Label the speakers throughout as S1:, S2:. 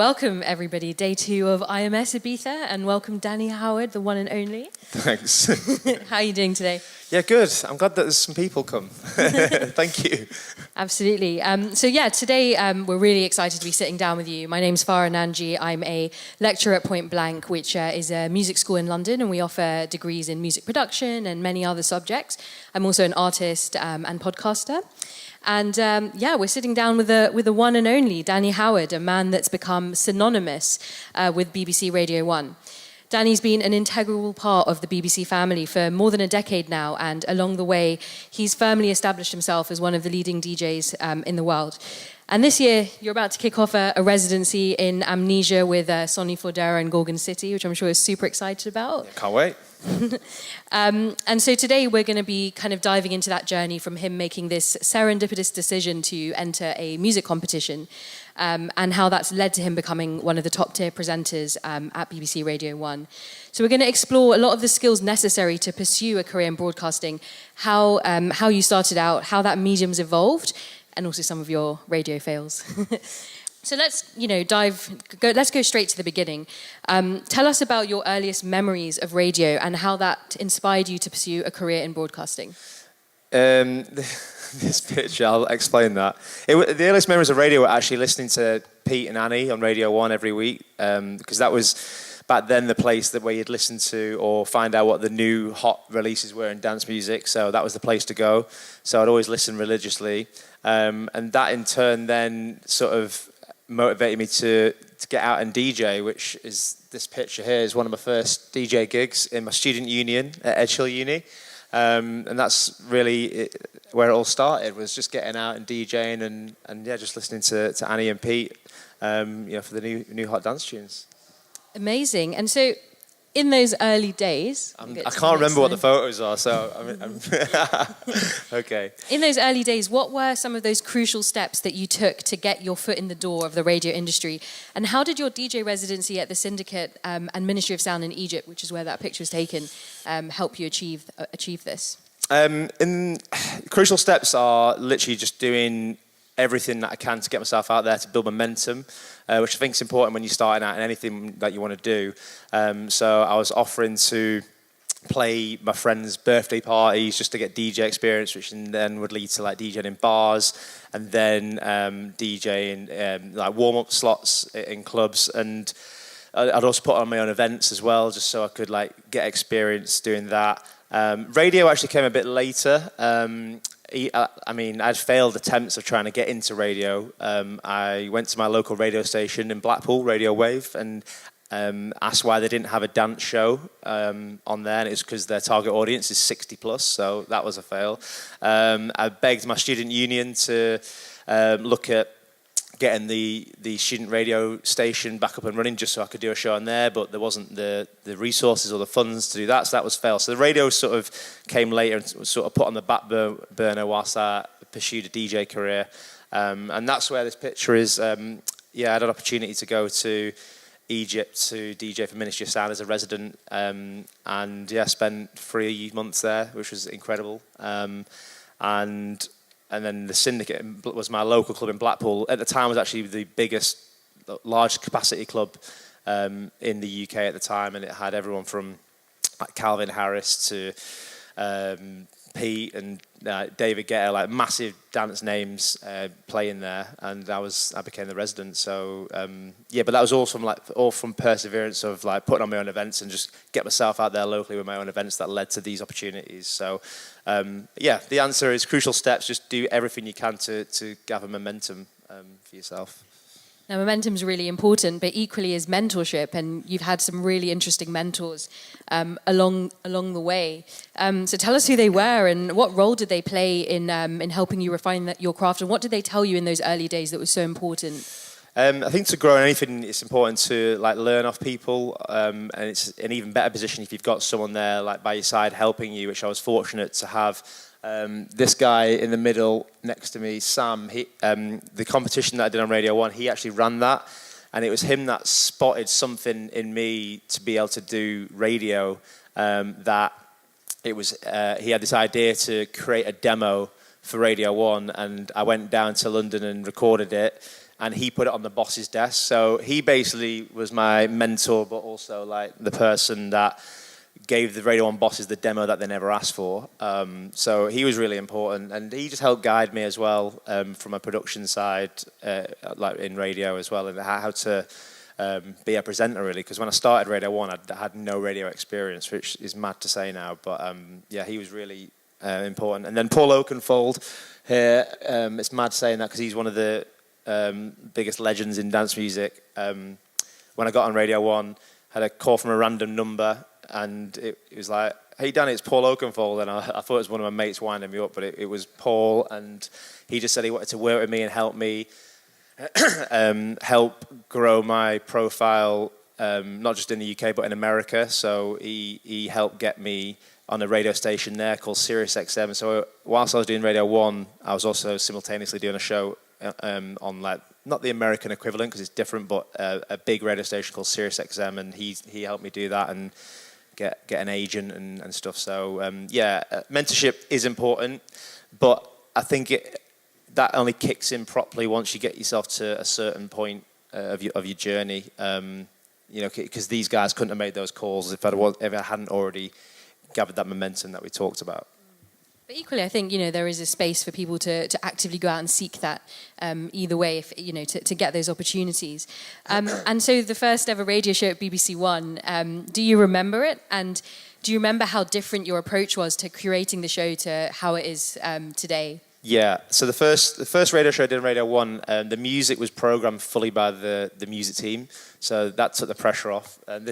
S1: Welcome, everybody. Day 2 of IMS Ibiza, and welcome Danny Howard, the one and only.
S2: Thanks.
S1: How are you doing today?
S2: Yeah, good. I'm glad that there's some people come. Thank you.
S1: Absolutely. Today we're really excited to be sitting down with you. My name's Farah Nanji. I'm a lecturer at Point Blank, which is a music school in London, and we offer degrees in music production and many other subjects. I'm also an artist and podcaster. And we're sitting down with the one and only Danny Howard, a man that's become synonymous with BBC Radio 1. Danny's been an integral part of the BBC family for more than a decade now, and along the way, he's firmly established himself as one of the leading DJs in the world. And this year, you're about to kick off a residency in Amnesia with Sonny Fodera and Gorgon City, which I'm sure you're super excited about.
S2: Can't wait.
S1: And so today we're going to be kind of diving into that journey from him making this serendipitous decision to enter a music competition and how that's led to him becoming one of the top tier presenters at BBC Radio 1. So we're going to explore a lot of the skills necessary to pursue a career in broadcasting, how you started out, how that medium's evolved, and also some of your radio fails. So let's go straight to the beginning. Tell us about your earliest memories of radio and how that inspired you to pursue a career in broadcasting.
S2: This picture, I'll explain that. The earliest memories of radio were actually listening to Pete and Annie on Radio 1 every week, because that was back then the place where you'd listen to or find out what the new hot releases were in dance music, so that was the place to go. So I'd always listen religiously, and that in turn then sort of motivated me to get out and DJ, which is this picture here is one of my first DJ gigs in my student union at Edge Hill Uni. And that's really where it all started, was just getting out and DJing and just listening to Annie and Pete, for the new hot dance tunes.
S1: Amazing. And so in those early days...
S2: I can't remember what the photos are, so... Okay.
S1: In those early days, what were some of those crucial steps that you took to get your foot in the door of the radio industry? And how did your DJ residency at the Syndicate and Ministry of Sound in Egypt, which is where that picture was taken, help you achieve this?
S2: Crucial steps are literally just doing everything that I can to get myself out there to build momentum, which I think is important when you're starting out in anything that you want to do. So I was offering to play my friends' birthday parties just to get DJ experience, which then would lead to like DJing in bars and then DJing like warm-up slots in clubs. And I'd also put on my own events as well, just so I could like get experience doing that. Radio actually came a bit later. I'd failed attempts of trying to get into radio. I went to my local radio station in Blackpool, Radio Wave, and asked why they didn't have a dance show on there, and it was because their target audience is 60 plus, so that was a fail. I begged my student union to look at getting the student radio station back up and running just so I could do a show on there, but there wasn't the resources or the funds to do that, so that was fail. So the radio sort of came later and was sort of put on the back burner whilst I pursued a DJ career. And that's where this picture is. I had an opportunity to go to Egypt to DJ for Ministry of Sound as a resident, and spent 3 months there, which was incredible. And then the Syndicate was my local club in Blackpool. At the time, it was actually the biggest, large capacity club in the UK at the time, and it had everyone from like Calvin Harris to Pete and David Guetta, like massive dance names playing there, and I became the resident. So but that was all from perseverance of like putting on my own events and just get myself out there locally with my own events that led to these opportunities. So the answer is crucial steps. Just do everything you can to gather momentum for yourself.
S1: Now, momentum is really important, but equally is mentorship, and you've had some really interesting mentors along the way. So tell us who they were and what role did they play in helping you refine your craft, and what did they tell you in those early days that was so important?
S2: I think to grow in anything, it's important to like learn off people, and it's an even better position if you've got someone there like by your side helping you, which I was fortunate to have. This guy in the middle next to me, Sam, the competition that I did on Radio 1, he actually ran that, and it was him that spotted something in me to be able to do radio, that it was, he had this idea to create a demo for Radio 1, and I went down to London and recorded it, and he put it on the boss's desk. So he basically was my mentor, but also like the person that gave the Radio 1 bosses the demo that they never asked for. So he was really important, and he just helped guide me as well from a production side, like in radio as well, and how to be a presenter really. Because when I started Radio 1, I had no radio experience, which is mad to say now. But yeah, he was really important. And then Paul Oakenfold here, it's mad saying that because he's one of the biggest legends in dance music. When I got on Radio 1, had a call from a random number, and it was like, "Hey Danny, it's Paul Oakenfold," and I thought it was one of my mates winding me up, but it was Paul, and he just said he wanted to work with me and help me help grow my profile, not just in the UK but in America. So he helped get me on a radio station there called Sirius XM. So whilst I was doing Radio 1, I was also simultaneously doing a show on like, not the American equivalent because it's different, but a big radio station called Sirius XM, and he helped me do that and get an agent and stuff. So yeah, mentorship is important, but I think that only kicks in properly once you get yourself to a certain point of your journey. You know, because these guys couldn't have made those calls if I hadn't already gathered that momentum that we talked about.
S1: But equally, I think, you know, there is a space for people to actively go out and seek that either way, if, you know, to get those opportunities. And so the first ever radio show at BBC One, do you remember it? And do you remember how different your approach was to curating the show to how it is today?
S2: Yeah, so the first radio show I did on Radio 1, the music was programmed fully by the music team, so that took the pressure off. And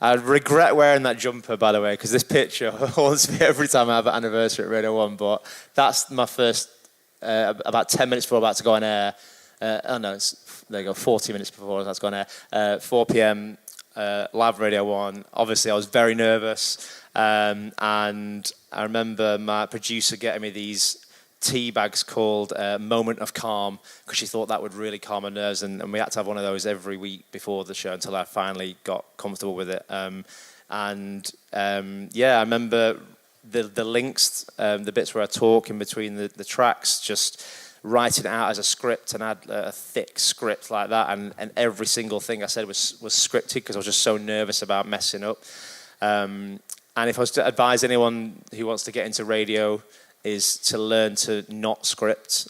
S2: I regret wearing that jumper, by the way, because this picture haunts me every time I have an anniversary at Radio 1, but that's my first, about 10 minutes before I'm about to go on air. Oh no, there you go, 40 minutes before I was about to go on air. 4 p.m, live Radio 1. Obviously, I was very nervous, and I remember my producer getting me these tea bags called Moment of Calm, because she thought that would really calm her nerves, and we had to have one of those every week before the show until I finally got comfortable with it. Yeah, I remember the links, the bits where I talk in between the tracks, just writing it out as a script, and I had a thick script like that, and every single thing I said was scripted because I was just so nervous about messing up. And if I was to advise anyone who wants to get into radio, is to learn to not script,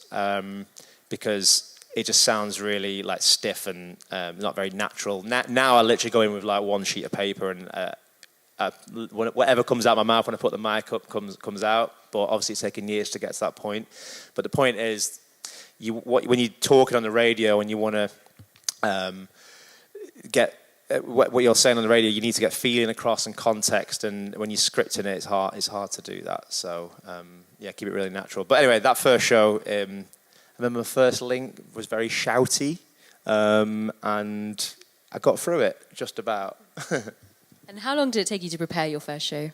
S2: because it just sounds really like stiff and not very natural. Now I literally go in with like one sheet of paper, and whatever comes out of my mouth when I put the mic up comes out. But obviously it's taken years to get to that point. But the point is, when you're talking on the radio and you want to get what you're saying on the radio, you need to get feeling across and context, and when you're scripting it, it's hard to do that. So yeah, keep it really natural. But anyway, that first show, I remember my first link was very shouty, and I got through it just about.
S1: And how long did it take you to prepare your first show?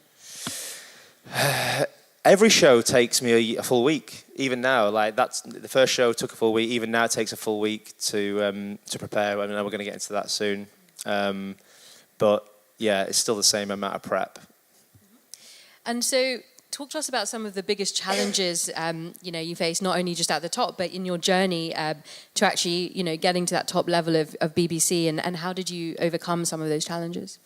S2: Every show takes me a full week. Even now, like the first show took a full week. Even now, it takes a full week to prepare. I mean, we're going to get into that soon. But yeah, it's still the same amount of prep. And
S1: so, talk to us about some of the biggest challenges you face, not only just at the top, but in your journey to actually getting to that top level of BBC, and how did you overcome some of those challenges?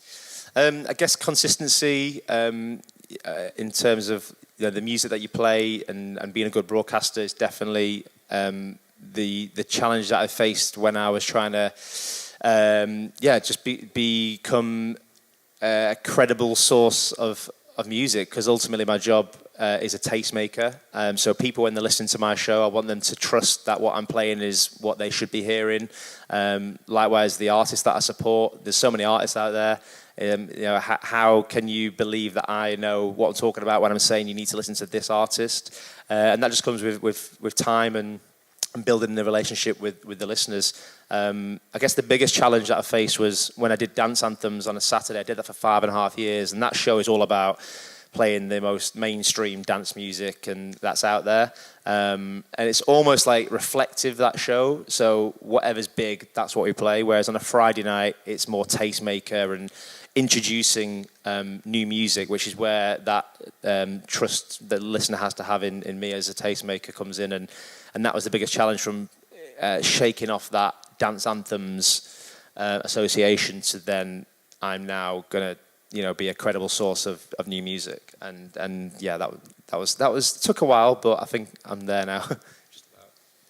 S2: I guess consistency in terms of the music that you play, and being a good broadcaster is definitely the challenge that I faced when I was trying to just become a credible source of music, because ultimately my job is a tastemaker. So people, when they're listening to my show, I want them to trust that what I'm playing is what they should be hearing. Likewise, the artists that I support, there's so many artists out there. How can you believe that I know what I'm talking about when I'm saying you need to listen to this artist? And that just comes with time and building the relationship with the listeners. I guess the biggest challenge that I faced was when I did dance anthems on a Saturday. I did that for 5.5 years, and that show is all about playing the most mainstream dance music, and that's out there. And it's almost like reflective, that show. So whatever's big, that's what we play. Whereas on a Friday night, it's more tastemaker and introducing new music, which is where that trust the listener has to have in me as a tastemaker comes in. And that was the biggest challenge from shaking off that dance anthems association to then I'm now gonna be a credible source of new music, and yeah, that was took a while, but I think I'm there now.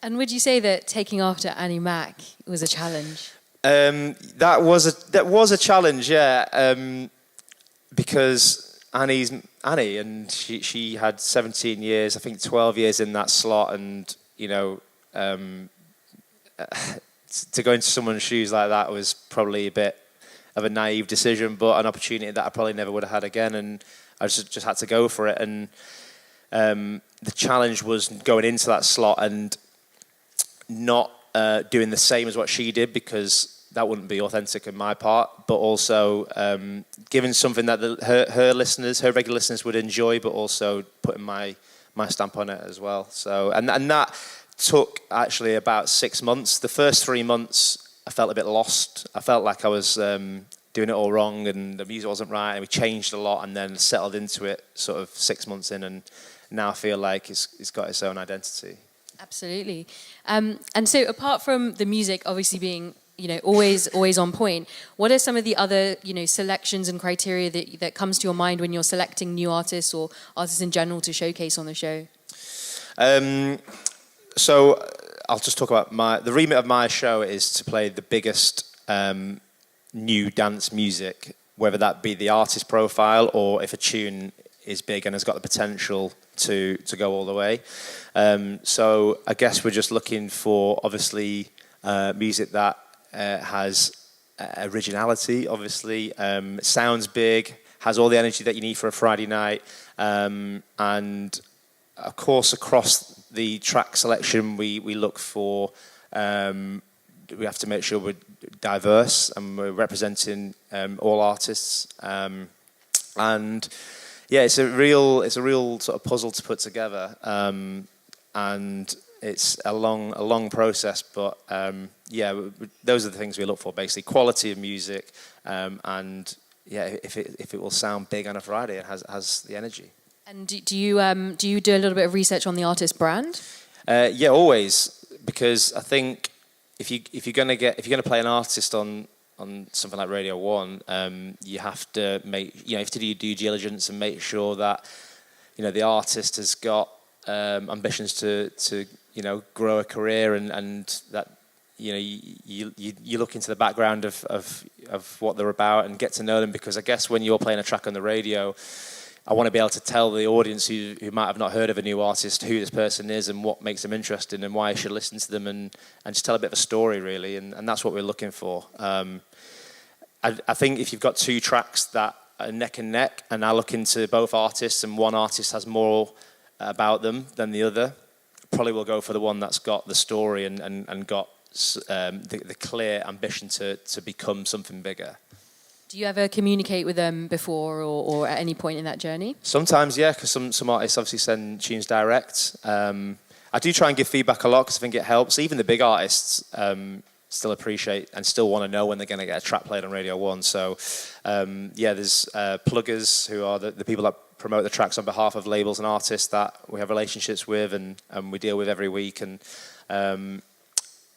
S1: And would you say that taking after Annie Mac was a challenge?
S2: That was a challenge, yeah, because Annie, and she had 17 years, I think 12 years in that slot, and to go into someone's shoes like that was probably a bit of a naive decision, but an opportunity that I probably never would have had again, and I just had to go for it. And the challenge was going into that slot and not doing the same as what she did, because that wouldn't be authentic on my part, but also giving something that her listeners, her regular listeners would enjoy, but also putting my stamp on it as well. So and that took actually about 6 months. The first 3 months I felt a bit lost. I felt like I was doing it all wrong and the music wasn't right, and we changed a lot, and then settled into it sort of 6 months in, and now I feel like it's got its own identity.
S1: Absolutely. And so apart from the music obviously being always on point, what are some of the other selections and criteria that comes to your mind when you're selecting new artists or artists in general to showcase on the show?
S2: So I'll just talk about the remit of my show is to play the biggest new dance music, whether that be the artist profile or if a tune is big and has got the potential to go all the way. So I guess we're just looking for obviously music that has originality, obviously, sounds big, has all the energy that you need for a Friday night, and of course across the track selection we look for, we have to make sure we're diverse and we're representing all artists, and yeah, it's a real sort of puzzle to put together, and it's a long process, but yeah, those are the things we look for, basically quality of music, and yeah, if it will sound big on a Friday and has the energy.
S1: And do you do a little bit of research on the artist brand?
S2: Yeah, always, because I think if you're gonna play an artist on something like Radio 1, you have to you have to do your due diligence and make sure that the artist has got ambitions to grow a career, and that you look into the background of what they're about and get to know them, because I guess when you're playing a track on the radio, I want to be able to tell the audience who might have not heard of a new artist who this person is and what makes them interesting and why I should listen to them, and just tell a bit of a story, really, and that's what we're looking for. I think if you've got two tracks that are neck and neck, and I look into both artists and one artist has more about them than the other, probably will go for the one that's got the story and got the clear ambition to become something bigger.
S1: Do you ever communicate with them before or at any point in that journey?
S2: Sometimes, yeah, because some artists obviously send tunes direct. I do try and give feedback a lot because I think it helps. Even the big artists still appreciate and still want to know when they're going to get a track played on Radio 1. So, yeah, there's pluggers who are the people that promote the tracks on behalf of labels and artists that we have relationships with and we deal with every week. And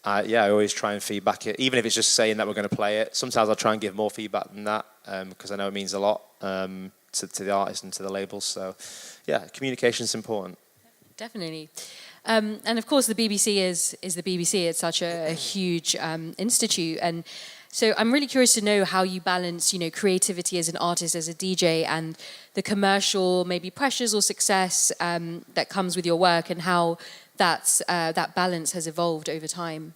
S2: I always try and feedback it, even if it's just saying that we're going to play it. Sometimes I'll try and give more feedback than that because I know it means a lot to the artist and to the labels. So, yeah, communication is important.
S1: Definitely. And of course, the BBC is the BBC. It's such a huge institute. And so I'm really curious to know how you balance, creativity as an artist, as a DJ, and the commercial maybe pressures or success that comes with your work, and how that balance has evolved over time.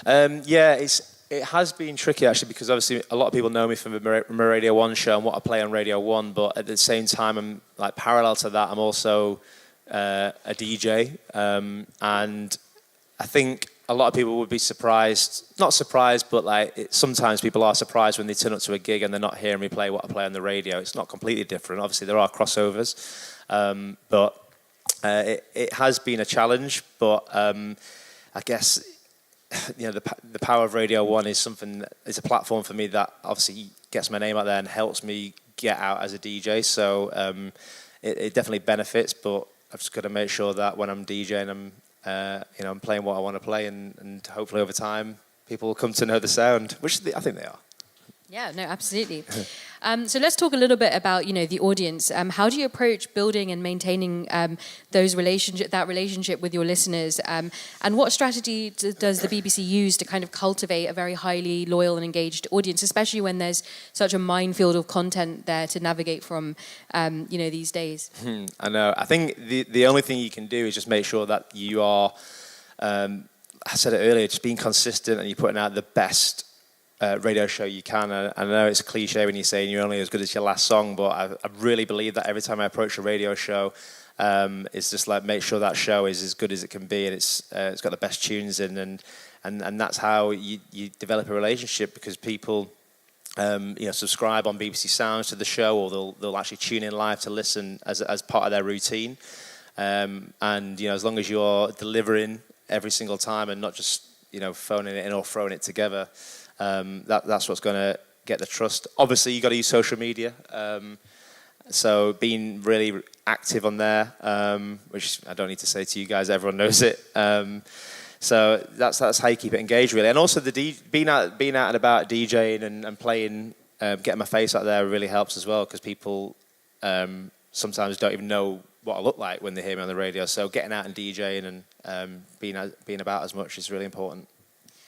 S2: It has been tricky, actually, because obviously a lot of people know me from my Radio 1 show and what I play on Radio 1, but at the same time, I'm like parallel to that, I'm also a DJ, and I think a lot of people would be not surprised, but sometimes people are surprised when they turn up to a gig and they're not hearing me play what I play on the radio. It's not completely different. Obviously, there are crossovers, but it has been a challenge. But I guess the power of Radio 1 is a platform for me that obviously gets my name out there and helps me get out as a DJ. So it definitely benefits, but I've just got to make sure that when I'm DJing, I'm playing what I want to play, and hopefully over time people will come to know the sound, which I think they are.
S1: Yeah, no, absolutely. So let's talk a little bit about, the audience. How do you approach building and maintaining that relationship with your listeners? And what strategy does the BBC use to kind of cultivate a very highly loyal and engaged audience, especially when there's such a minefield of content there to navigate from, these days?
S2: I know. I think the only thing you can do is just make sure that you are, I said it earlier, just being consistent and you're putting out the best radio show you can. I know it's a cliche when you're saying you're only as good as your last song, but I really believe that every time I approach a radio show, it's just like make sure that show is as good as it can be, and it's got the best tunes in, and that's how you develop a relationship, because people subscribe on BBC Sounds to the show, or they'll actually tune in live to listen as part of their routine, and as long as you're delivering every single time and not just phoning it in or throwing it together, that's what's going to get the trust. Obviously, you got to use social media, so being really active on there, which I don't need to say to you guys, everyone knows it. So that's how you keep it engaged, really. And also being out and about DJing and playing, getting my face out there really helps as well, because people sometimes don't even know what I look like when they hear me on the radio. So getting out and DJing and being about as much is really important.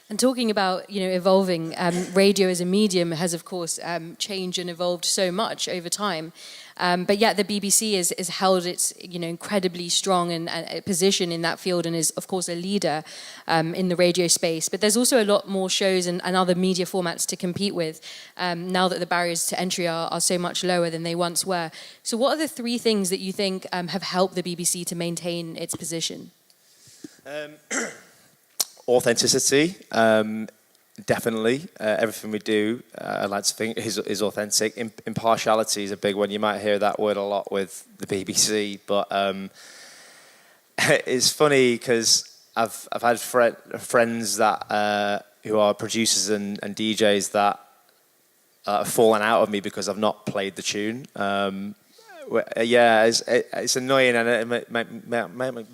S1: And talking about, evolving, radio as a medium has, of course, changed and evolved so much over time. But yet the BBC has held its, incredibly strong and position in that field, and is, of course, a leader in the radio space. But there's also a lot more shows and other media formats to compete with now that the barriers to entry are so much lower than they once were. So what are the three things that you think have helped the BBC to maintain its position?
S2: Authenticity, definitely. Everything we do, I like to think, is authentic. Impartiality is a big one. You might hear that word a lot with the BBC, but it's funny because I've had friends that who are producers and DJs that have fallen out of me because I've not played the tune. It's annoying, and it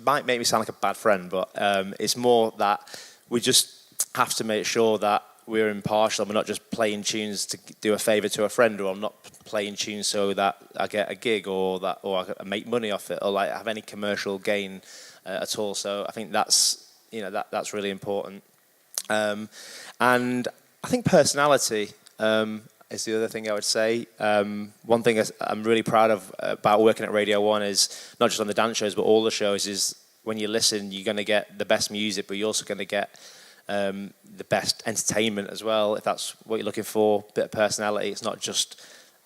S2: might make me sound like a bad friend, but it's more that we just have to make sure that we're impartial. We're not just playing tunes to do a favour to a friend, or I'm not playing tunes so that I get a gig or I make money off it, or like have any commercial gain at all. So I think that's really important. And I think personality is the other thing I would say. One thing I'm really proud of about working at Radio 1 is not just on the dance shows, but all the shows, is when you listen, you're going to get the best music, but you're also going to get the best entertainment as well, if that's what you're looking for. A bit of personality. It's not just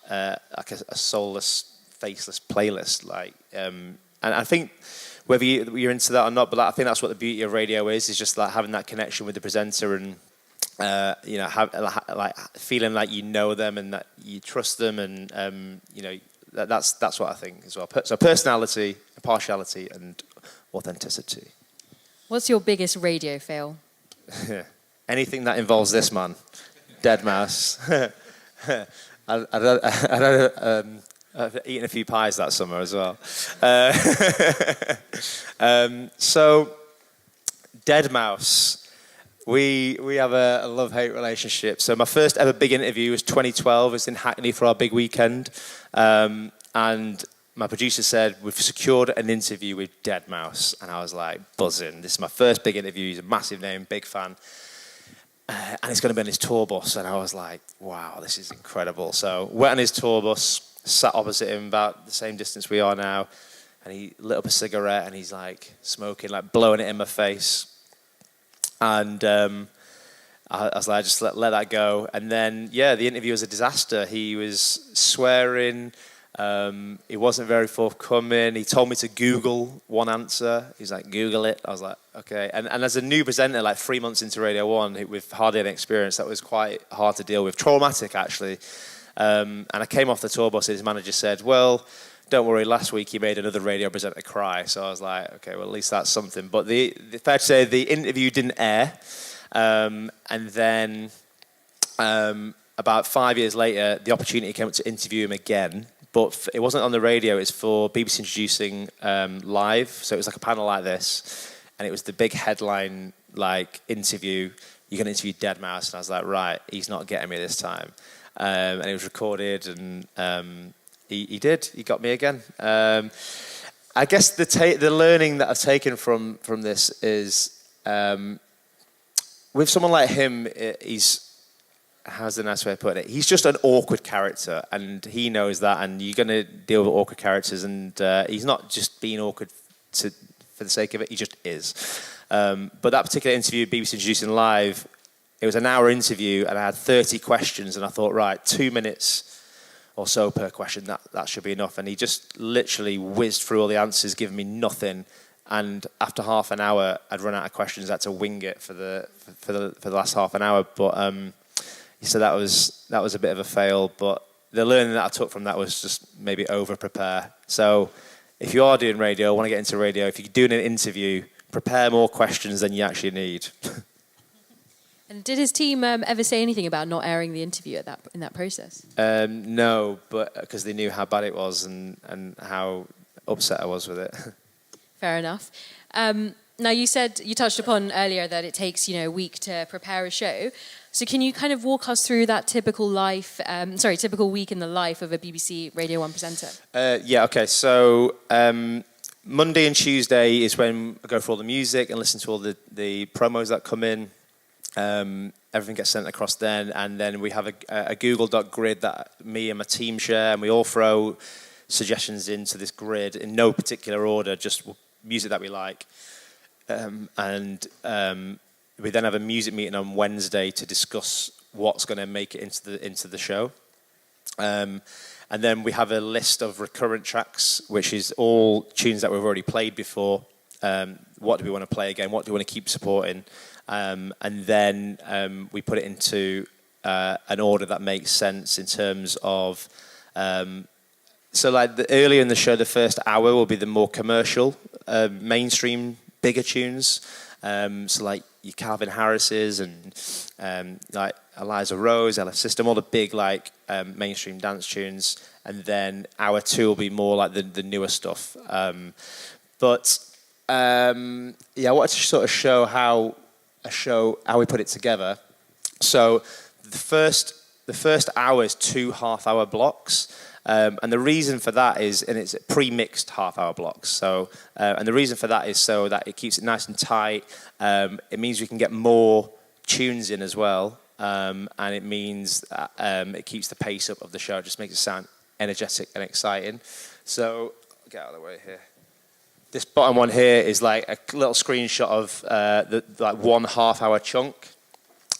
S2: like a soulless, faceless playlist. And I think whether you're into that or not, but I think that's what the beauty of radio is just like having that connection with the presenter and feeling like you know them and that you trust them, and that's what I think as well. So personality, impartiality, and authenticity. What's
S1: your biggest radio fail?
S2: Anything that involves this man, Dead Mouse. I've eaten a few pies that summer as well. So, Dead Mouse. We have a love-hate relationship. So my first ever big interview was 2012. It was in Hackney for our big weekend. And my producer said, we've secured an interview with Dead Mouse. And I was like, buzzing. This is my first big interview. He's a massive name, big fan. And it's going to be on his tour bus. And I was like, wow, this is incredible. So went on his tour bus, sat opposite him about the same distance we are now. And he lit up a cigarette and he's like smoking, like blowing it in my face. And I was like, just let that go. And then, the interview was a disaster. He was swearing. He wasn't very forthcoming. He told me to Google one answer. He's like, Google it. I was like, okay. And as a new presenter, like 3 months into Radio 1, with hardly any experience, that was quite hard to deal with. Traumatic, actually. And I came off the tour bus and his manager said, well, don't worry, last week you made another radio presenter cry. So I was like, okay, well, at least that's something. But the fair to say, the interview didn't air. And then about 5 years later, the opportunity came up to interview him again. But it wasn't on the radio, it's for BBC Introducing Live. So it was like a panel like this. and it was the big headline like interview. You're going to interview Deadmau5, and I was like, right, he's not getting me this time. And it was recorded, and he did. He got me again. I guess the learning that I've taken from this is with someone like him, how's the nice way of putting it? He's just an awkward character, and he knows that, and you're going to deal with awkward characters, and he's not just being awkward for the sake of it, he just is. But that particular interview, BBC Introducing Live, it was an hour interview, and I had 30 questions, and I thought, right, 2 minutes or so per question, that should be enough. And he just literally whizzed through all the answers, giving me nothing. And after half an hour, I'd run out of questions. I had to wing it for the last half an hour. But so that was a bit of a fail. But the learning that I took from that was just maybe over prepare. So if you are doing radio, want to get into radio, if you're doing an interview, prepare more questions than you actually need.
S1: And did his team ever say anything about not airing the interview in that process?
S2: No, but because they knew how bad it was and how upset I was with it.
S1: Fair enough. Now you touched upon earlier that it takes a week to prepare a show. So can you kind of walk us through that typical week in the life of a BBC Radio 1 presenter?
S2: Yeah. Okay. So Monday and Tuesday is when I go for all the music and listen to all the promos that come in. Everything gets sent across then, and then we have a Google Doc grid that me and my team share, and we all throw suggestions into this grid in no particular order, just music that we like. And we then have a music meeting on Wednesday to discuss what's going to make it into the show. And then we have a list of recurrent tracks, which is all tunes that we've already played before. What do we want to play again? What do we want to keep supporting? And then we put it into an order that makes sense in terms of... so like earlier in the show, the first hour will be the more commercial, mainstream, bigger tunes. So like your Calvin Harris's and like Eliza Rose, Ella System, all the big like mainstream dance tunes. And then hour 2 will be more like the newer stuff. But I wanted to sort of show how we put it together. So the first hour is 2 half-hour blocks. And the reason for that is, and it's pre-mixed half-hour blocks. So, and the reason for that is so that it keeps it nice and tight. It means we can get more tunes in as well, and it means that, it keeps the pace up of the show. It just makes it sound energetic and exciting. So, get out of the way here. This bottom one here is like a little screenshot of the like 1 half-hour chunk,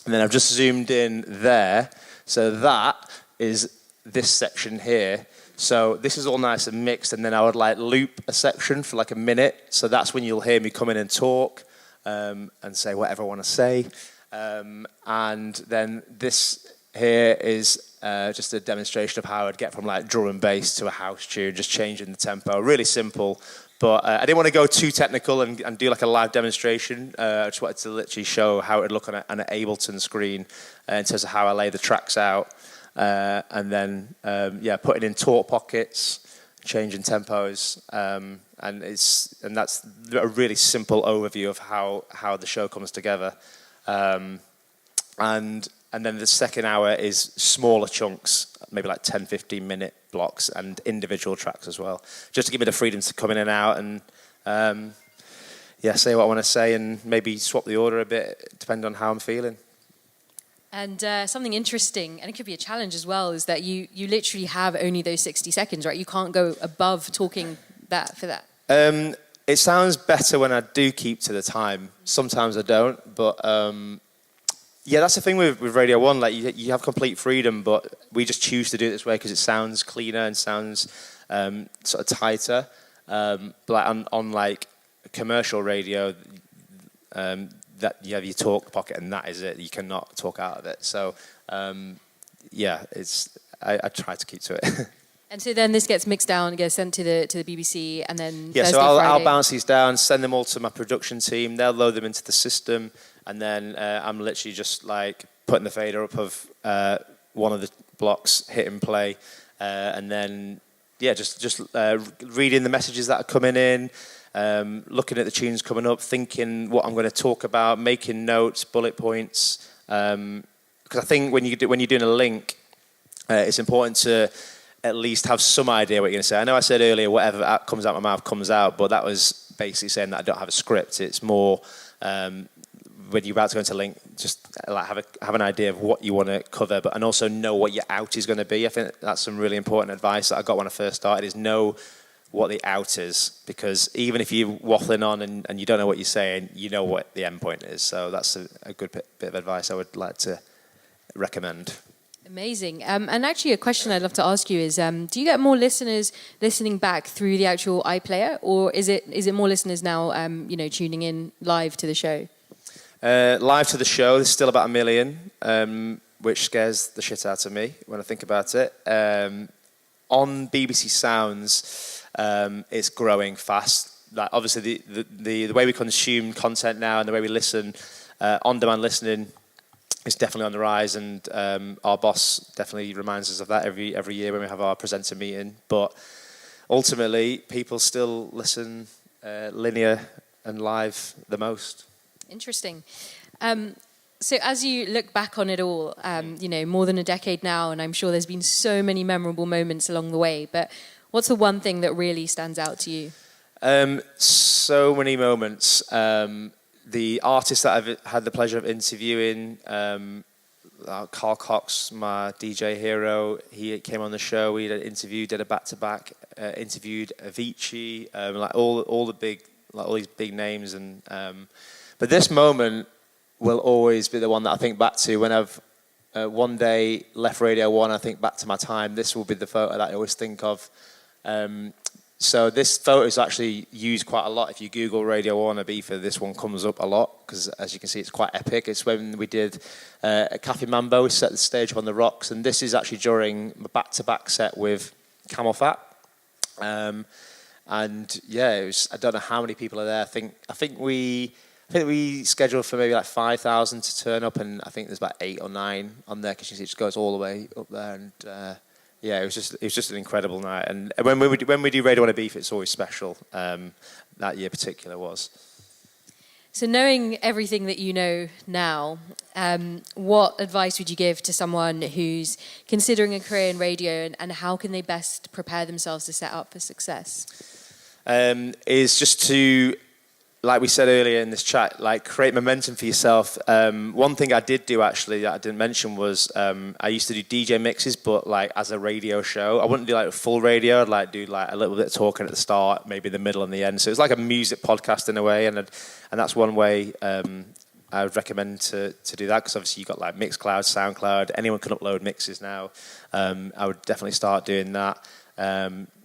S2: and then I've just zoomed in there. So that is this section here. So this is all nice and mixed, and then I would like loop a section for like a minute. So that's when you'll hear me come in and talk and say whatever I want to say. And then this here is just a demonstration of how I'd get from like drum and bass to a house tune, just changing the tempo. Really simple. But I didn't want to go too technical and do like a live demonstration. I just wanted to literally show how it would look on an Ableton screen in terms of how I lay the tracks out. And then, putting in talk pockets, changing tempos. And that's a really simple overview of how the show comes together. And then the second hour is smaller chunks, maybe like 10, 15-minute blocks and individual tracks as well, just to give me the freedom to come in and out and, say what I want to say and maybe swap the order a bit, depending on how I'm feeling.
S1: And something interesting, and it could be a challenge as well, is that you literally have only those 60 seconds, right? You can't go above talking for that.
S2: It sounds better when I do keep to the time. Sometimes I don't, but... that's the thing with Radio 1. Like you have complete freedom, but we just choose to do it this way because it sounds cleaner and sounds sort of tighter. But like on like commercial radio, that you have your talk pocket and that is it. You cannot talk out of it. So I try to keep to it.
S1: And so then this gets mixed down, gets sent to the BBC, and then
S2: yeah.
S1: Thursday,
S2: So I'll
S1: Friday.
S2: bounce these down, send them all to my production team. They'll load them into the system. And then I'm literally just like putting the fader up of one of the blocks, hit and play, and then just reading the messages that are coming in, looking at the tunes coming up, thinking what I'm going to talk about, making notes, bullet points. Because I think when you're doing a link, it's important to at least have some idea what you're going to say. I know I said earlier whatever comes out my mouth comes out, but that was basically saying that I don't have a script. It's more when you're about to go into link, just like have an idea of what you want to cover, and also know what your out is going to be. I think that's some really important advice that I got when I first started, is know what the out is, because even if you're waffling on and you don't know what you're saying, you know what the end point is. So that's a good bit of advice I would like to recommend.
S1: Amazing. And actually a question I'd love to ask you is, do you get more listeners listening back through the actual iPlayer, or is it more listeners now, tuning in live to the show?
S2: Live to the show, there's still about 1 million, which scares the shit out of me when I think about it. On BBC Sounds, it's growing fast. Like obviously the way we consume content now and the way we listen, on-demand listening is definitely on the rise, and our boss definitely reminds us of that every year when we have our presenter meeting. But ultimately, people still listen linear and live the most.
S1: Interesting. So as you look back on it all, more than a decade now, and I'm sure there's been so many memorable moments along the way, but what's the one thing that really stands out to you?
S2: So many moments. The artists that I've had the pleasure of interviewing, Carl Cox, my DJ hero, he came on the show. We did an interview, did a back-to-back, interviewed Avicii, all these big names, and but this moment will always be the one that I think back to when I've one day left Radio 1. I think back to my time. This will be the photo that I always think of. So this photo is actually used quite a lot. If you Google Radio 1 Ibiza, this one comes up a lot, because as you can see, it's quite epic. It's when we did a Cafe Mambo. We set the stage up on the rocks, and this is actually during my back-to-back set with Camel Fat. And yeah, it was, I don't know how many people are there. I think we scheduled for maybe like 5,000 to turn up, and I think there's about 8 or 9 on there, because you see it just goes all the way up there, and yeah, it was just an incredible night. And when we do Radio 1 Ibiza, it's always special. That year particular was.
S1: So knowing everything that you know now, what advice would you give to someone who's considering a career in radio, and how can they best prepare themselves to set up for success?
S2: Is just to, like we said earlier in this chat, like create momentum for yourself. One thing I did do actually that I didn't mention was I used to do DJ mixes, but like as a radio show. I wouldn't do like a full radio. I'd like do like a little bit of talking at the start, maybe the middle and the end. So it's like a music podcast in a way, and that's one way I would recommend to do that, because obviously you've got like Mixcloud, SoundCloud. Anyone can upload mixes now. I would definitely start doing that.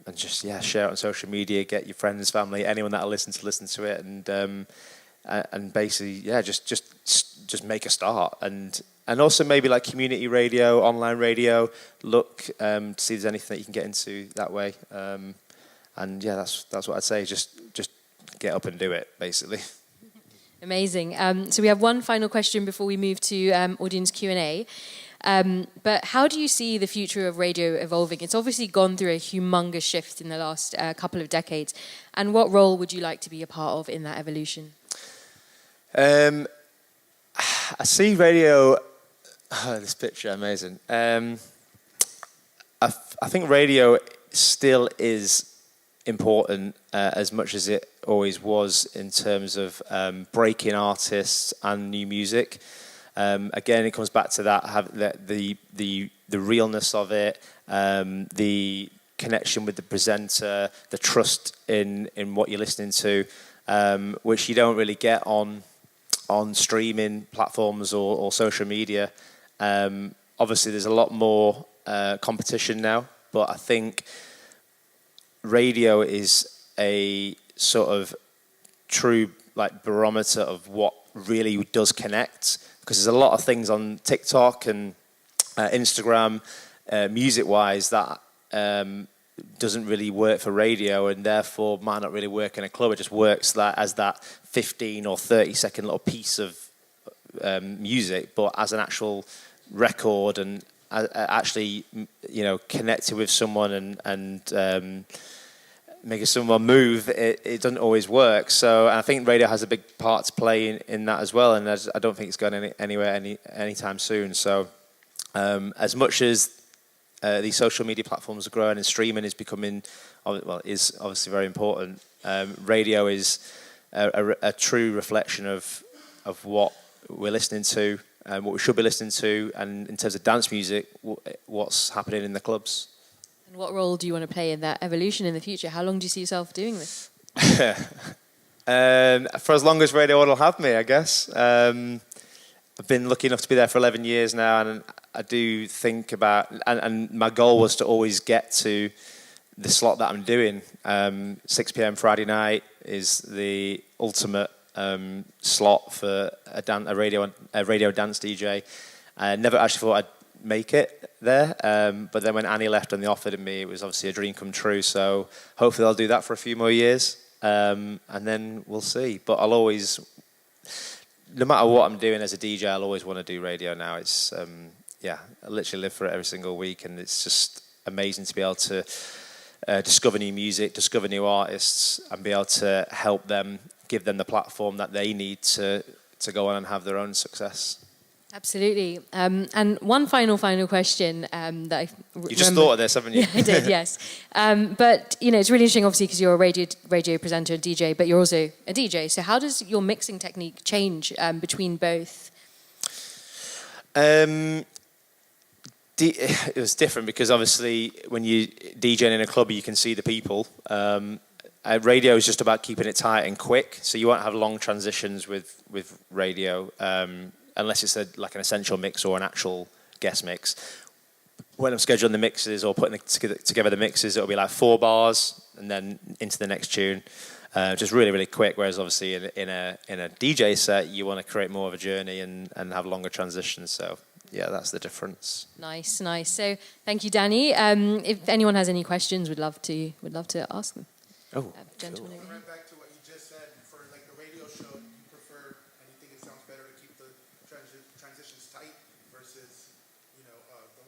S2: And just share it on social media, get your friends, family, anyone that'll listen to it, and basically just make a start, and also maybe like community radio, online radio. Look to see if there's anything that you can get into that way, and yeah, that's what I'd say. Just get up and do it, basically.
S1: Amazing. So we have one final question before we move to audience Q&A. But how do you see the future of radio evolving? It's obviously gone through a humongous shift in the last couple of decades. And what role would you like to be a part of in that evolution?
S2: I see radio... Oh, this picture, amazing. I think radio still is important as much as it always was in terms of breaking artists and new music. Again, it comes back to that, the realness of it, the connection with the presenter, the trust in what you're listening to, which you don't really get on streaming platforms or social media. Obviously, there's a lot more competition now, but I think radio is a sort of true like barometer of what really does connect. Because there's a lot of things on TikTok and Instagram, music-wise, that doesn't really work for radio, and therefore might not really work in a club. It just works as that 15 or 30-second little piece of music, but as an actual record, and actually, connected with someone and making someone move, it doesn't always work. So I think radio has a big part to play in that as well, and I don't think it's going anywhere anytime soon. So as much as these social media platforms are growing and streaming is becoming, is obviously very important, radio is a true reflection of what we're listening to, what we should be listening to, and in terms of dance music, what's happening in the clubs.
S1: And what role do you want to play in that evolution in the future? How long do you see yourself doing this?
S2: For as long as radio will have me, I guess. I've been lucky enough to be there for 11 years now, and I do think about, and my goal was to always get to the slot that I'm doing. 6 p.m. Friday night is the ultimate slot for a radio dance DJ. I never actually thought I'd make it there, but then when Annie left and they offered it me, it was obviously a dream come true. So hopefully I'll do that for a few more years, and then we'll see. But I'll always, no matter what I'm doing as a DJ, I'll always want to do radio now. It's I literally live for it every single week, and it's just amazing to be able to discover new music, discover new artists, and be able to help them, give them the platform that they need to go on and have their own success.
S1: Absolutely. And one final question that I
S2: You just thought of this, haven't you?
S1: Yeah, I did, yes. But, it's really interesting, obviously, because you're a radio presenter and DJ, but you're also a DJ. So how does your mixing technique change between both?
S2: It was different because obviously when you DJing in a club, you can see the people. Radio is just about keeping it tight and quick, so you won't have long transitions with radio. Unless it's like an essential mix or an actual guest mix. When I'm scheduling the mixes or putting together the mixes, it'll be like 4 bars and then into the next tune, just really, really quick. Whereas obviously in a DJ set, you want to create more of a journey and have longer transitions. So yeah, that's the difference.
S1: Nice. So thank you, Danny. If anyone has any questions, we'd love to ask them.
S2: Oh,
S1: gentlemen.
S2: Cool.
S3: Right back to what you just said. For like the radio show, you prefer, and you think it sounds better to keep the transitions tight versus, the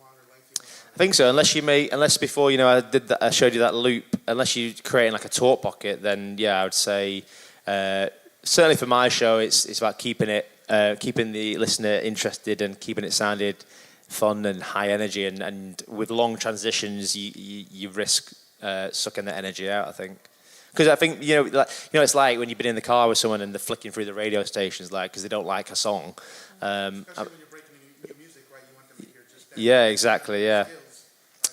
S3: longer lengthy.
S2: I think so. Unless before, I showed you that loop. Unless you're creating like a talk pocket, then yeah, I would say certainly for my show, it's about keeping the listener interested and keeping it sounded fun and high energy. And with long transitions, you risk sucking that energy out, I think. Because I think, it's like when you've been in the car with someone and they're flicking through the radio stations, because they don't like a song.
S3: Especially when you're breaking new music, right? You want them to hear just that.
S2: Yeah, exactly, yeah.
S3: Skills.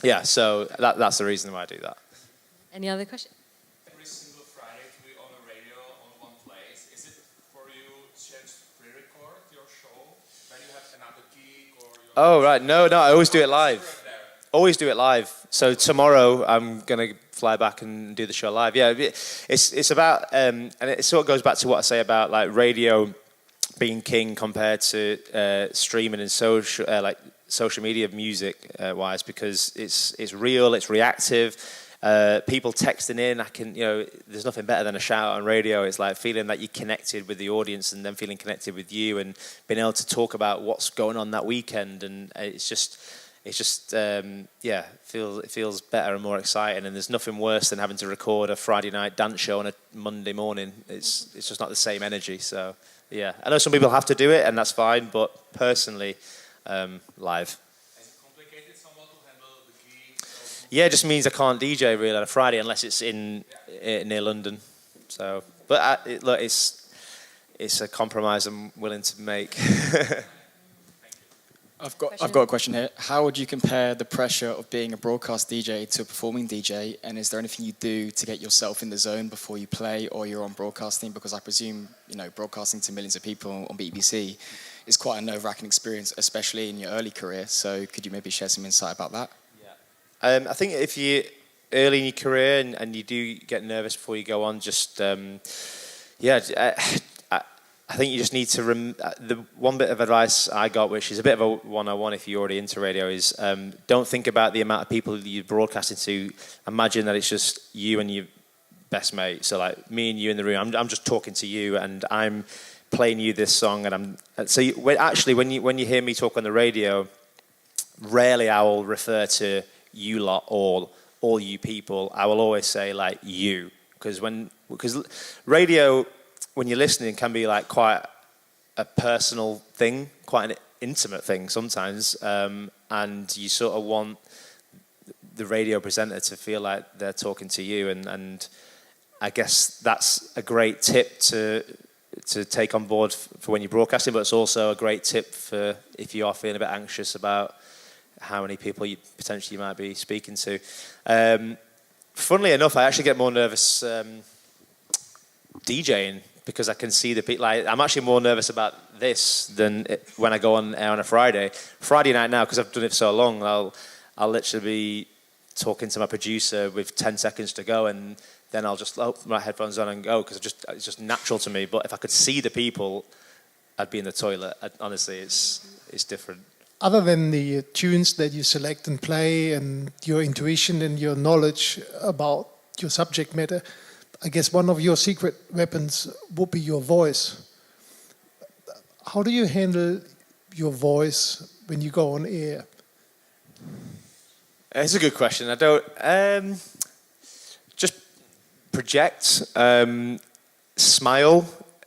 S2: Yeah, so that's the reason why I do that.
S1: Any other questions?
S4: Every single Friday to be on the radio on one place, is it for you chance to pre-record your show? Then you have another gig or...
S2: Oh, right. No, I always do it live. Always do it live. So tomorrow I'm going to fly back and do the show live. Yeah, it's about, and it sort of goes back to what I say about like radio being king compared to streaming and social media music wise, because it's real, it's reactive. People texting in, there's nothing better than a shout on radio. It's like feeling that you're connected with the audience and then feeling connected with you and being able to talk about what's going on that weekend. And it feels better and more exciting. And there's nothing worse than having to record a Friday night dance show on a Monday morning. It's just not the same energy. So yeah, I know some people have to do it and that's fine, but personally, live. Yeah, it just means I can't DJ really on a Friday unless it's near London. So, but look, it's a compromise I'm willing to make.
S5: I've got a question here. How would you compare the pressure of being a broadcast DJ to a performing DJ? And is there anything you do to get yourself in the zone before you play or you're on broadcasting? Because I presume, broadcasting to millions of people on BBC is quite a nerve-wracking experience, especially in your early career. So could you maybe share some insight about that?
S2: I think if you're early in your career and you do get nervous before you go on, just I think you just need to. The one bit of advice I got, which is a bit of a 101 if you're already into radio, is don't think about the amount of people you're broadcasting to. Imagine that it's just you and your best mate. So like me and you in the room. I'm just talking to you, and I'm playing you this song, and when you hear me talk on the radio, rarely I will refer to you lot or all you people. I will always say like you, because radio, when you're listening, can be like quite a personal thing, quite an intimate thing sometimes, and you sort of want the radio presenter to feel like they're talking to you, and I guess that's a great tip to take on board for when you're broadcasting, but it's also a great tip for if you are feeling a bit anxious about how many people you potentially might be speaking to. Funnily enough, I actually get more nervous DJing because I can see the people. Like, I'm actually more nervous about this than when I go on air on a Friday. Friday night now, because I've done it for so long, I'll literally be talking to my producer with 10 seconds to go, and then I'll just put my headphones on and go, because it's just natural to me. But if I could see the people, I'd be in the toilet. Honestly, it's different.
S3: Other than the tunes that you select and play and your intuition and your knowledge about your subject matter, I guess one of your secret weapons would be your voice. How do you handle your voice when you go on air?
S2: It's a good question. I don't just project, smile.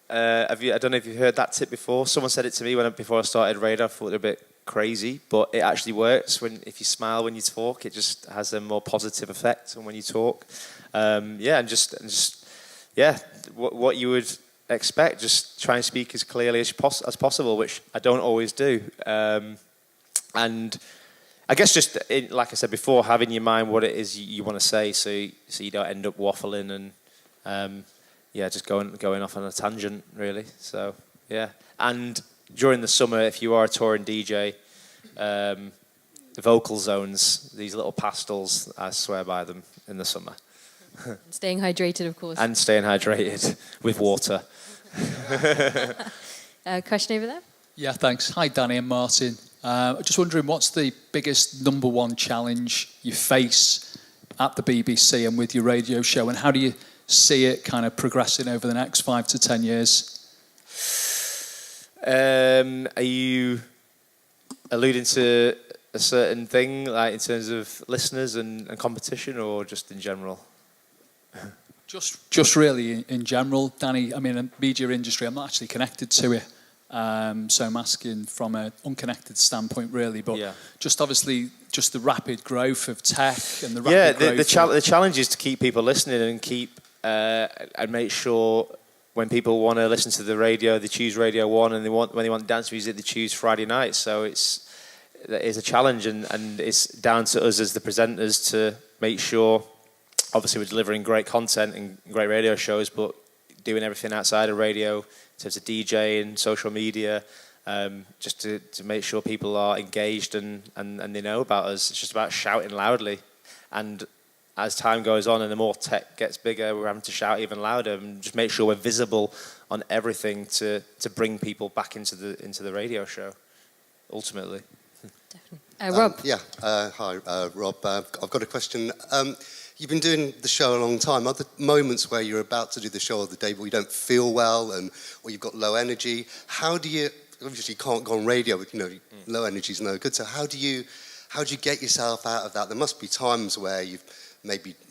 S2: I don't know if you've heard that tip before. Someone said it to me before I started radio. I thought it was a bit crazy, but it actually works. If you smile when you talk, it just has a more positive effect than when you talk. What you would expect. Just try and speak as clearly as possible, which I don't always do. And I guess just, like I said before, have in your mind what it is you want to say, so you don't end up waffling and just going off on a tangent, really. So yeah, and during the summer, if you are a touring DJ, the vocal zones, these little pastels, I swear by them in the summer.
S1: Staying hydrated, of course.
S2: And staying hydrated with water.
S1: Question over there?
S6: Yeah, thanks. Hi, Danny and Martin. Just wondering, what's the biggest number one challenge you face at the BBC and with your radio show, and how do you see it kind of progressing over the next 5 to 10 years?
S2: Are you alluding to a certain thing, like in terms of listeners and competition, or just in general?
S6: Just really in general, Danny. I mean, the media industry, I'm not actually connected to it. So I'm asking from an unconnected standpoint, really. But just obviously, just the rapid growth of tech and the rapid growth.
S2: The challenge is to keep people listening and and make sure when people want to listen to the radio, they choose Radio 1, and when they want dance music, they choose Friday night. So it's a challenge, and it's down to us as the presenters to make sure, obviously we're delivering great content and great radio shows, but doing everything outside of radio in terms of DJing, social media, just to make sure people are engaged and they know about us. It's just about shouting loudly. And as time goes on and the more tech gets bigger, we're having to shout even louder and just make sure we're visible on everything to bring people back into the radio show, ultimately.
S1: Definitely. Rob.
S7: Hi, Rob. I've got a question. You've been doing the show a long time. Are there moments where you're about to do the show of the day where you don't feel well or you've got low energy? How do you, obviously you can't go on radio, but low energy is no good. So how do you get yourself out of that? There must be times where you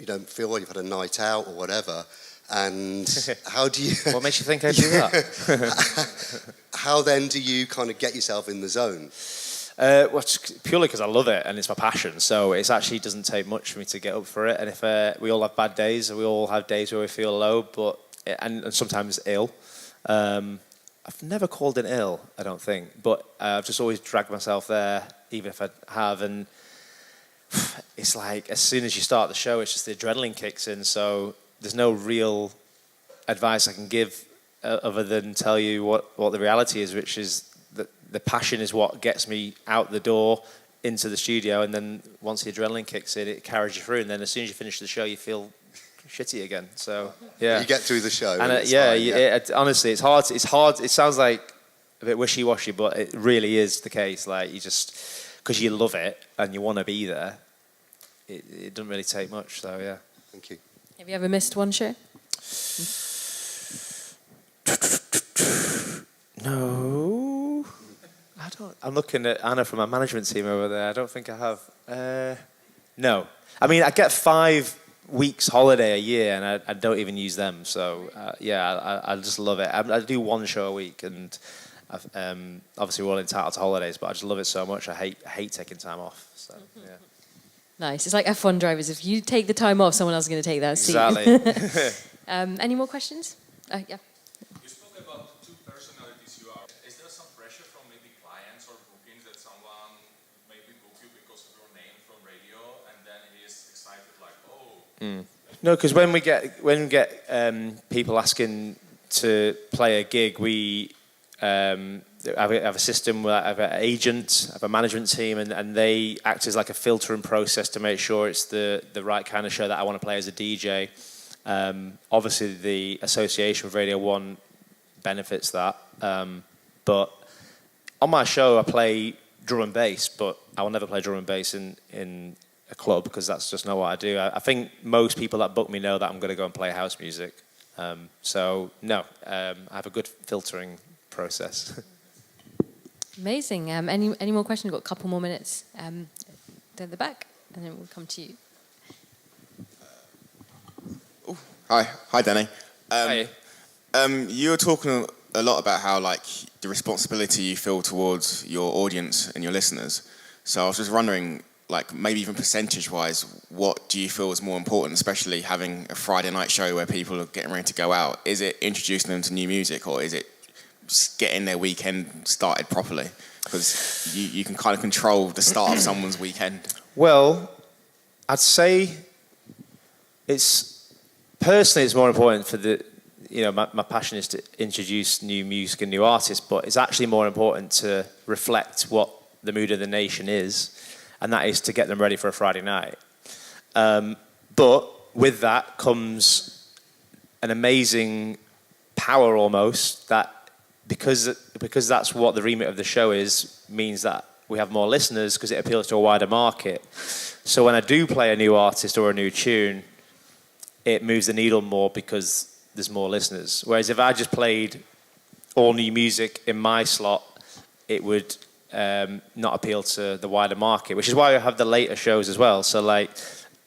S7: don't feel well, you've had a night out or whatever. And how do you...
S2: What makes you think I do that?
S7: How then do you kind of get yourself in the zone?
S2: Well, purely because I love it and it's my passion. So it actually doesn't take much for me to get up for it. And if we all have bad days, we all have days where we feel low, and sometimes ill. I've never called in ill, I don't think, but I've just always dragged myself there, even if I have. And it's like as soon as you start the show, it's just the adrenaline kicks in. So there's no real advice I can give other than tell you what the reality is, which is that the passion is what gets me out the door into the studio, and then once the adrenaline kicks in, it carries you through, and then as soon as you finish the show, you feel shitty again. So yeah,
S7: you get through the show,
S2: and honestly, it's hard. It's hard. It sounds like a bit wishy-washy, but it really is the case. Like you just because you love it and you want to be there, it doesn't really take much. So yeah.
S7: Thank you.
S1: Have you ever missed one show?
S2: No, I don't. I'm looking at Anna from our management team over there. I don't think I have. No. I mean, I get 5 weeks holiday a year, and I don't even use them. So yeah, I just love it. I do 1 show a week, and obviously we're all entitled to holidays, but I just love it so much. I hate taking time off. So yeah.
S1: Nice. It's like F1 drivers. If you take the time off, someone else is going to take that seat.
S2: Exactly.
S1: Any more questions? Yeah.
S4: You spoke about the 2 personalities you are. Is there some pressure from maybe clients or bookings that someone maybe book you because of your name from radio, and then he is excited like, oh.
S2: No, because when we get people asking to play a gig, we have a system where I have an agent, I have a management team, and they act as like a filtering process to make sure it's the right kind of show that I want to play as a DJ. Obviously, the association with Radio 1 benefits that. But on my show, I play drum and bass, but I will never play drum and bass in a club because that's just not what I do. I think most people that book me know that I'm going to go and play house music. So, no, I have a good filtering process.
S1: Amazing. Any more questions? We've got a couple more minutes. Down the back, and then we'll come to you.
S8: Hi, Danny.
S2: Hi.
S8: You were talking a lot about how, like, the responsibility you feel towards your audience and your listeners. So I was just wondering, like, maybe even percentage-wise, what do you feel is more important, especially having a Friday night show where people are getting ready to go out? Is it introducing them to new music, or is it just getting their weekend started properly? Because you can kind of control the start of someone's weekend.
S2: Well, I'd say personally it's more important for my passion is to introduce new music and new artists, but it's actually more important to reflect what the mood of the nation is, and that is to get them ready for a Friday night. But with that comes an amazing power almost that because that's what the remit of the show is, means that we have more listeners because it appeals to a wider market. So when I do play a new artist or a new tune, it moves the needle more because there's more listeners. Whereas if I just played all new music in my slot, it would not appeal to the wider market, which is why I have the later shows as well. So like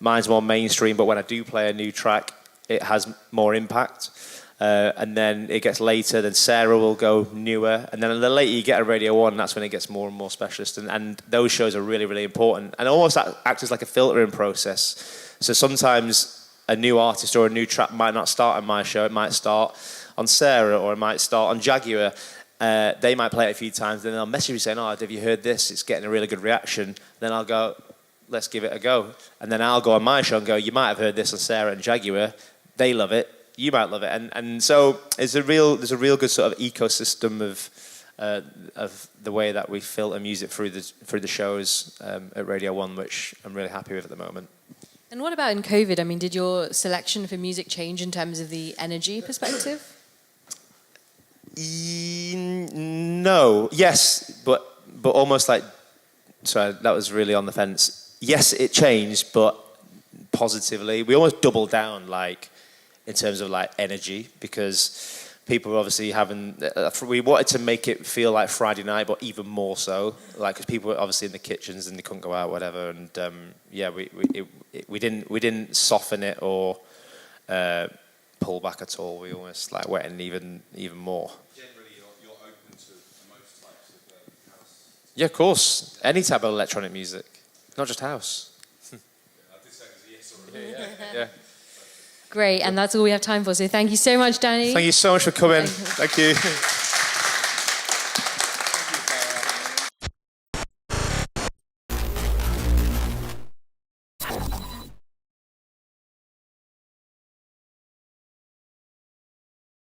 S2: mine's more mainstream, but when I do play a new track, it has more impact. And then it gets later, then Sarah will go newer, and then the later you get a Radio 1, that's when it gets more and more specialist, and those shows are really, really important, and almost act as like a filtering process. So sometimes a new artist or a new track might not start on my show, it might start on Sarah, or it might start on Jaguar. They might play it a few times, then they'll message me saying, have you heard this? It's getting a really good reaction. Then I'll go, let's give it a go. And then I'll go on my show and go, you might have heard this on Sarah and Jaguar. They love it. You might love it, and so there's a real good sort of ecosystem of the way that we filter music through the shows at Radio 1, which I'm really happy with at the moment.
S1: And what about in COVID? I mean, did your selection for music change in terms of the energy perspective?
S2: No, yes, but almost like, sorry, that was really on the fence. Yes, it changed, but positively. We almost doubled down, like, in terms of like energy, because people were obviously we wanted to make it feel like Friday night, but even more so, like, because people were obviously in the kitchens and they couldn't go out, whatever, and we didn't soften it or pull back at all. We almost like went in even more.
S4: Generally, you're open to most types of house.
S2: Yeah, of course, any type of electronic music, not just house.
S4: I did say yes already.
S2: Yeah.
S1: Great, and that's all we have time for. So thank you so much, Danny.
S2: Thank you so much for coming. Thank you.